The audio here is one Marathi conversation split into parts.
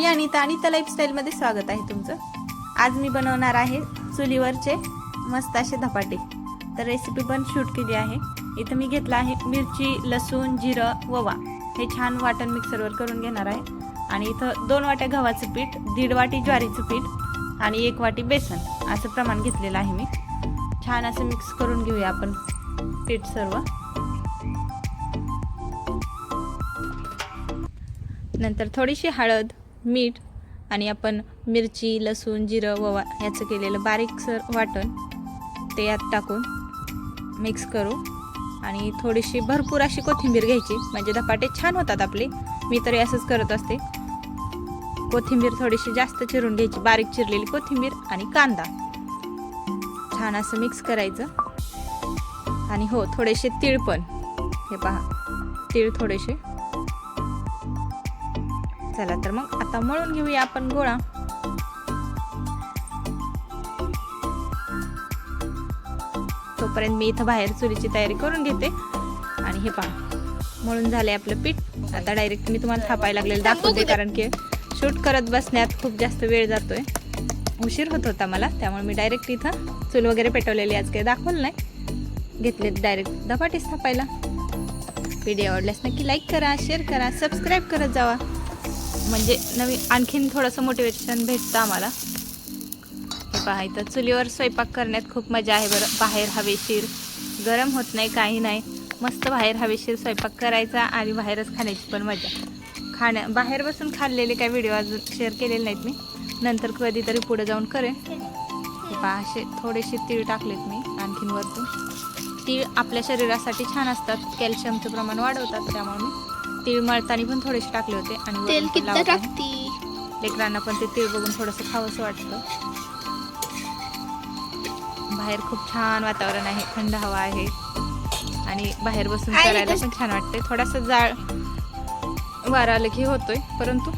मी अनिता लाईफस्टाईलमध्ये स्वागत आहे तुमचं। आज मी बनवणार आहे चुलीवरचे मस्त असे धपाटे। तर रेसिपी पण शूट केली आहे। इथं मी घेतला आहे मिरची, लसूण, जिरं, ओवा हे छान वाटण मिक्सरवर करून घेणार आहे। आणि इथं 2 वाट्या गव्हाचं पीठ, 1.5 वाटी ज्वारीचं पीठ आणि 1 वाटी बेसन असं प्रमाण घेतलेलं आहे मी। छान असं मिक्स करून घेऊया आपण पीठ सर्व। नंतर थोडीशी हळद, मीठ आणि आपण मिरची, लसूण, जिरं, ओवा याचं केलेलं बारीकसर वाटण ते यात टाकून मिक्स करू। आणि थोडीशी भरपूर अशी कोथिंबीर घ्यायची, म्हणजे धपाटे छान होतात आपले। मी तरी असंच करत असते। कोथिंबीर थोडीशी जास्त चिरून घ्यायची, बारीक चिरलेली कोथिंबीर आणि कांदा छान असं मिक्स करायचं। आणि हो, थोडेसे तीळ पण, हे पहा तीळ थोडेसे। चला तर मग आता मळून घेऊया आपण गोळा। तोपर्यंत मी इथं बाहेर चुलीची तयारी करून घेते। आणि हे पहा मळून झाले आपलं पीठ। आता डायरेक्ट मी तुम्हाला थापायला लागलेलं दाखवते, कारण की शूट करत बसण्यात खूप जास्त वेळ जातोय, उशीर होत होता मला। त्यामुळे मी डायरेक्ट इथं चूल वगैरे पेटवलेली आज काही दाखवलं नाही, घेतले डायरेक्ट धपाटेच थापायला। व्हिडिओ आवडल्यास नक्की लाईक करा, शेअर करा, सबस्क्राईब करत जावा, म्हणजे नवीन आणखीन थोडंसं मोटिवेशन भेटतं आम्हाला। हे पहा इथं चुलीवर स्वयंपाक करण्यात खूप मजा आहे बरं। बाहेर हवेशीर, गरम होत नाही, काही नाही, मस्त बाहेर हवेशीर स्वयंपाक करायचा आणि बाहेरच खाण्याची पण मजा। बाहेर बसून खाल्लेले काही व्हिडिओ अजून शेअर केलेले नाहीत मी, नंतर कधीतरी पुढे जाऊन करेन। हे पहा असे थोडेसे तीळ टाकलेत मी आणखीन वरतून। तीळ आपल्या शरीरासाठी छान असतात, कॅल्शियमचं प्रमाण वाढवतात, त्यामुळे मी तीळ मळताना पण थोडेसे टाकले होते। आणि तेल किती टाकती, लेकरांना पण ते तीळ बघून थोडंसं खावंसं वाटतं। बाहेर खूप छान वातावरण आहे, थंड हवा आहे आणि बाहेर बसून करायला पण छान वाटते। थोडासा जाळ वारा आलं की होतोय, परंतु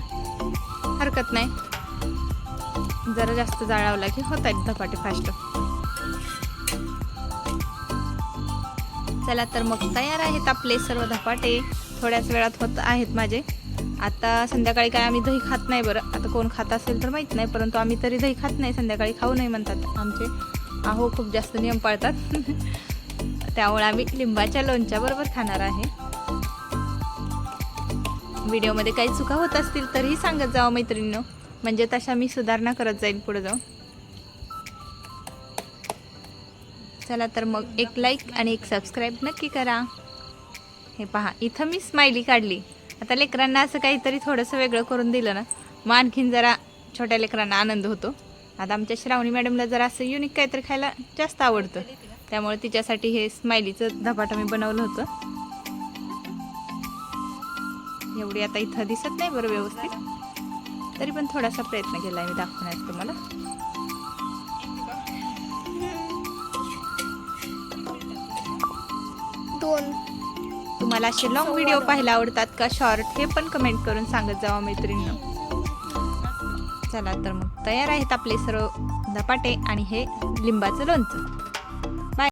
हरकत नाही, जरा जास्त जाळ लावला की होत आहेत धपाटे फास्ट। चला तर मग तयार आहेत आपले सर्व धपाटे। थोड्याच वेळात होत आहेत माझे। आता संध्याकाळी काय आम्ही दही खात नाही बरं, आता कोण खात असेल तर माहीत नाही, परंतु आम्ही तरी दही खात नाही, संध्याकाळी खाऊ नाही म्हणतात आमचे आहो, खूप जास्त नियम पाळतात। त्यामुळे आम्ही लिंबाच्या लोणच्या बरोबर खाणार आहे। व्हिडिओमध्ये काही चुका होत असतील तरीही सांगत जावं मैत्रिणींनो, म्हणजे तशा मी सुधारणा करत जाईल पुढे जाऊन। चला तर मग एक लाईक आणि एक सबस्क्राईब नक्की करा। हे पहा इथं मी स्माइली काढली। आता लेकरांना असं काहीतरी थोडंसं वेगळं करून दिलं ना, मग आणखीन जरा छोट्या लेकरांना आनंद होतो। आता आमच्या श्रावणी मॅडमला जरा असं युनिक काहीतरी खायला जास्त आवडतं, त्यामुळे तिच्यासाठी हे स्माइलीचं धपाटं मी बनवलं होतं। एवढी आता इथं दिसत नाही बरं व्यवस्थित, तरी पण थोडासा प्रयत्न केला आहे मी दाखवण्याचा तुम्हाला। तुम्हाला असे लॉंग व्हिडिओ पाहायला आवडतात का शॉर्ट, हे पण कमेंट करून सांगत जावा मैत्रिणींनो। चला तर मग तयार आहेत आपले सर्व धपाटे आणि हे लिंबाचं लोणचं।